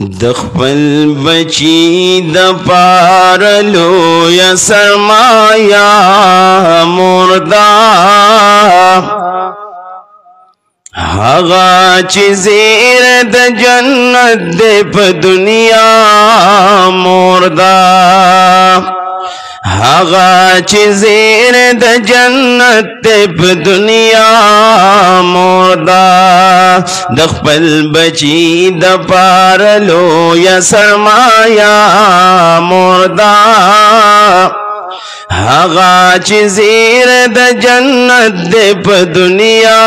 दखपल बची दपारलो या सरमाया मुर्दा हगा चीज़ेर द जन्नत दे प दुनिया मुर्दा हगा चीज़ेर द जन्नत दे प दुनिया मुर्दा दखपल बची दपारलो या सरमाया मुर्दा हगा चीज़ेर द जन्नत दे प दुनिया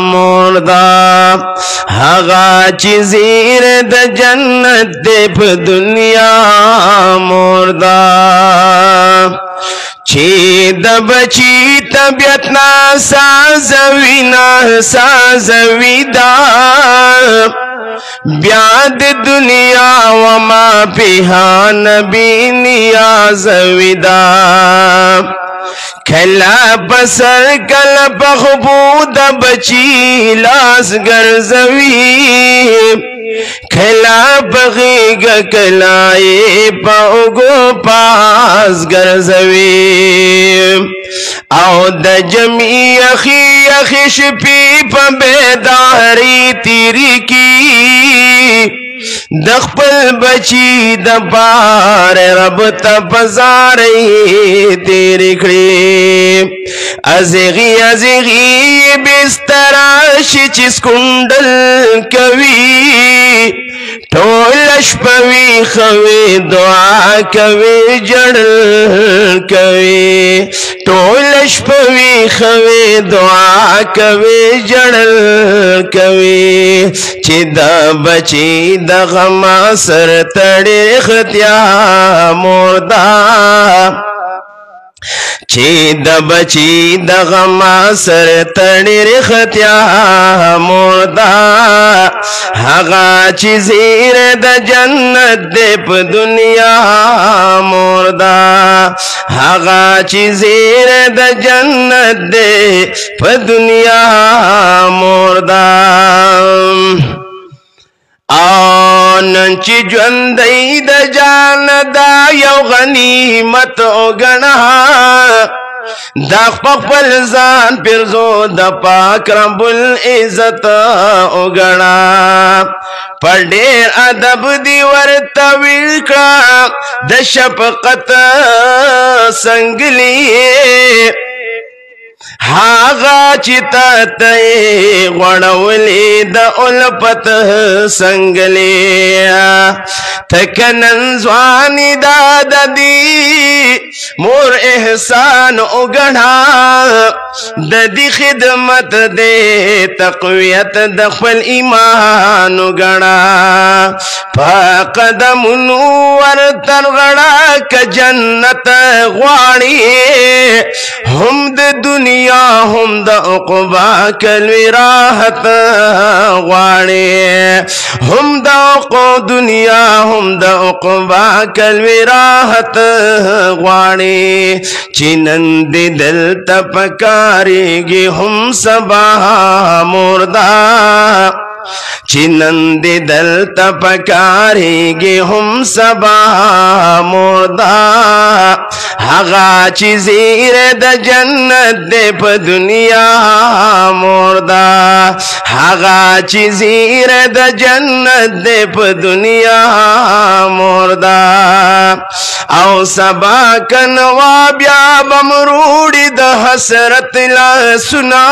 मुर्दा हगा चीज़ेर द जन्नत दे प दुनिया मुर्दा छेद बची तबियत ना साजविदा ब्याद दुनिया वमा पिहा नबी नियाज़विदा खला बसर कल बखबूद बची लास गर्जवी खला बगीग कलाए पागो पास गर्जवी आओ द जमी अखिश पी बेदारी तीरी की दखपल बची दबार रब तपजारे तेरे खड़े अज़गी बिस्तरा शिचिस कुंडल कवि टोलश पवी खवे दुआ कवे जड़ कवे टोलश पवी खवे दुआ कवे जड़ कवे चिदा बची दगमा सर तड़े खत्या मुर्दा छेद बची दगमा सर तड़े खत्या मुर्दा हगा चीज़ेर द जन्नत दे प दुनिया मुर्दा हगा चीज़ेर द जन्नत दे प दुनिया मुर्दा आनंची ज्वंदई द जान दा यौ गनीमत गणा दाख पल जान पिरजो द पाक रब्बुल इज्जत गणा पढ़ेर अदब दीवर तविल का द शफकत संगली हागा चिता तय गणवली द उलपत संगले थकनन स्वानी दादी मोर एहसान उगढ़ा ददी खिदमत दे तक़वियत दखल ईमान उगढ़ा फाकदम नूर तरगड़ा क जन्नत ग्वाणी हम द दुनिया हम द उक़बा कल विराहत ग्वाणी हम द दुनिया हम द उक़बा कल विराहत ग्वाणी चिनंद दिल तपकारेगी हम सबा मुर्दा चिनंद दल तपकारेगे हम सबा मुर्दा हगा चीज़ेर द जन्नत दे प दुनिया मुर्दा हगा चीज़ेर द जन्नत दे प दुनिया मुर्दा आओ सबा कनवा ब्या बमरूड़ी द हसरत ला सुना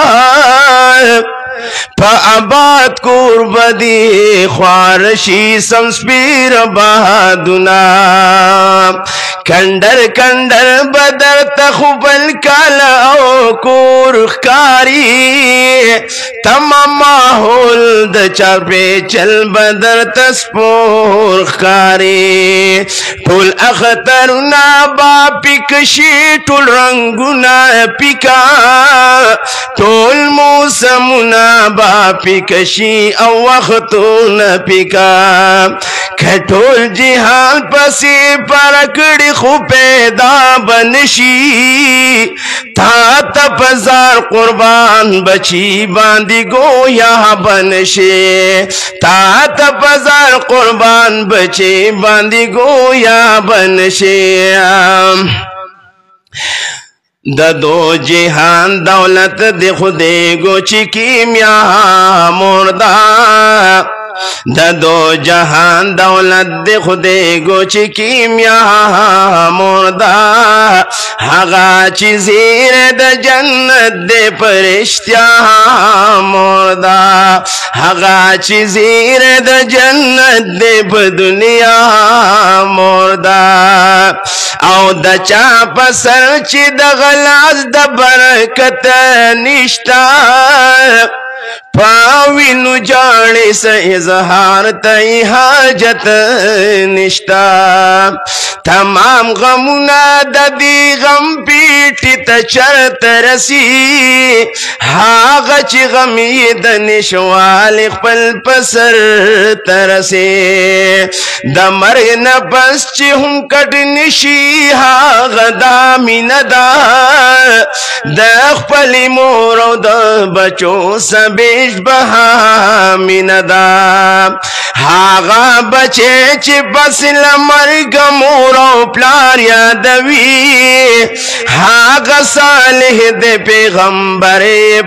आबाद कुर्बदी ख्वारशी संस्पीर बहादुना कंडर कंडर बदर तखबल कालाओ कुरकारी तमाम माहौल द चापे चल बदर तस्पोर कारी टुल अखतरुना बापिकशी टुल रंगुना पिका टुल मौसमुना बापिकशी अवख्तु न पिका खटोल जिहान पसी परकड़ी खुपेदा बनशी था तपजार कुर्बान बची बांदी गोया बनशे ता तपजार پر قربان بچی باندی گویا بنشی د دو جہان دولت دے خودے گو چی کیمیا مردا د دو جہان دولت دے خودے گو چی کیمیا مردا ہغا چی زیر د جنت دے پرشتیا مردا ہغا چی زیر د جنت دے پا دنیا مردا او د چا پسر چی د غلاز د برکت نشتا پاوینو جاڑی سے اظہار تی حاجت نشتا تمام غمونا دا دی غم پیٹی تا چرت رسی حاغ چی غمی دا نشوال خپل پسر ترسی دا مرگ نپس چی ہم کٹ نشی حاغ دا من دا دا خپلی مورو دا بچو سبیش بہا من دا حاغا بچے چی بس لمرگ مورو پلار یادوی حاغا صالح دے پیغمبر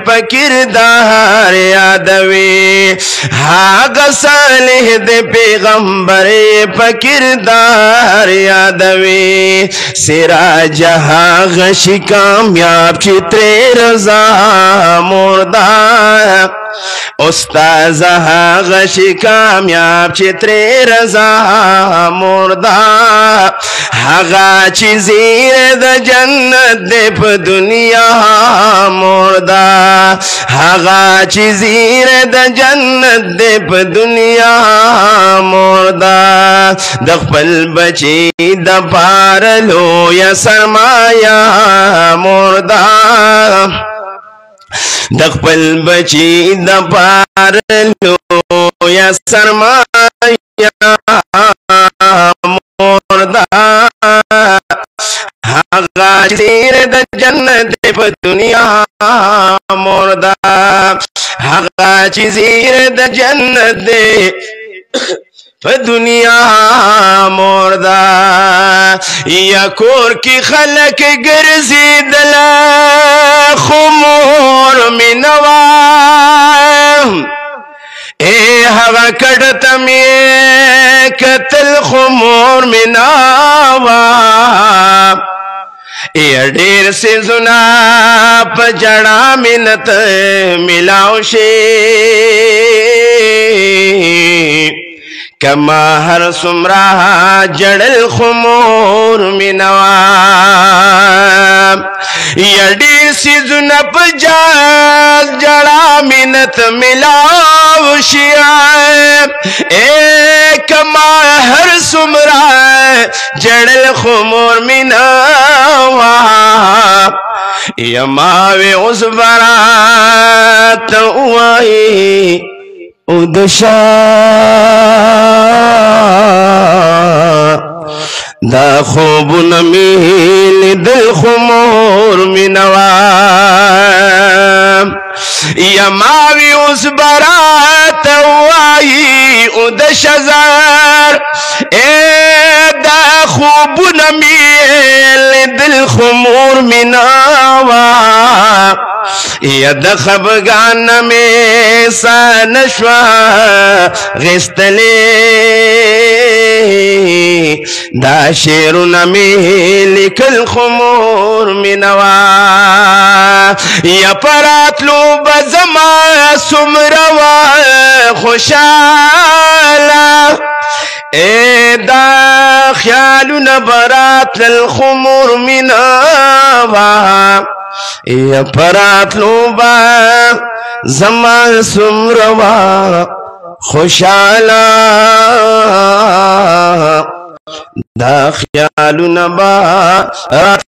پکردار یادوی حاغا صالح دے پیغمبر پکردار یادوی سراج حاغا شی کامیاب چی تری رضا مردہ استاذ غشی کامیاب چی تری رضا مردا حقا چی زیر دا جنت دے پا دنیا مردا حقا چی زیر دا جنت دے پا دنیا مردا دخپل بچی دا پارلو یا سرمایا مردا دخپل بچی دا پارلو یا سرمایا مردا حقا چیر دا جنت پا دنیا مردا حقا چیر دا جنت پا دنیا مردا یا کور کی خلق گرزی دلا خمور منوا اے ہوا کڑتا میں قتل خمور منوا اے ڈیر سے زنا پا جڑا منت ملاو شے کما ہر سمرا جڑل خمور منوا یڈی سیزن پجاز جڑا منت ملاو شیعہ اے کما ہر سمرا جڑل خمور منوا یماوی اس برات اوائی ادشا دا خوب نمیل دل خمور منوا یماوی اس برات وائی ادش زار اے دا خوب نمیل دل خمور منوا ید خبگان میں سانشوا غستلے دا شیرون میں لکل خمور منوا یا پراتلو بزما سمروا خوشالا اے دا خیالو نبرات للخمور منوا یا پراتلو با زمان سمروا خوشالا دا خیالو نبرات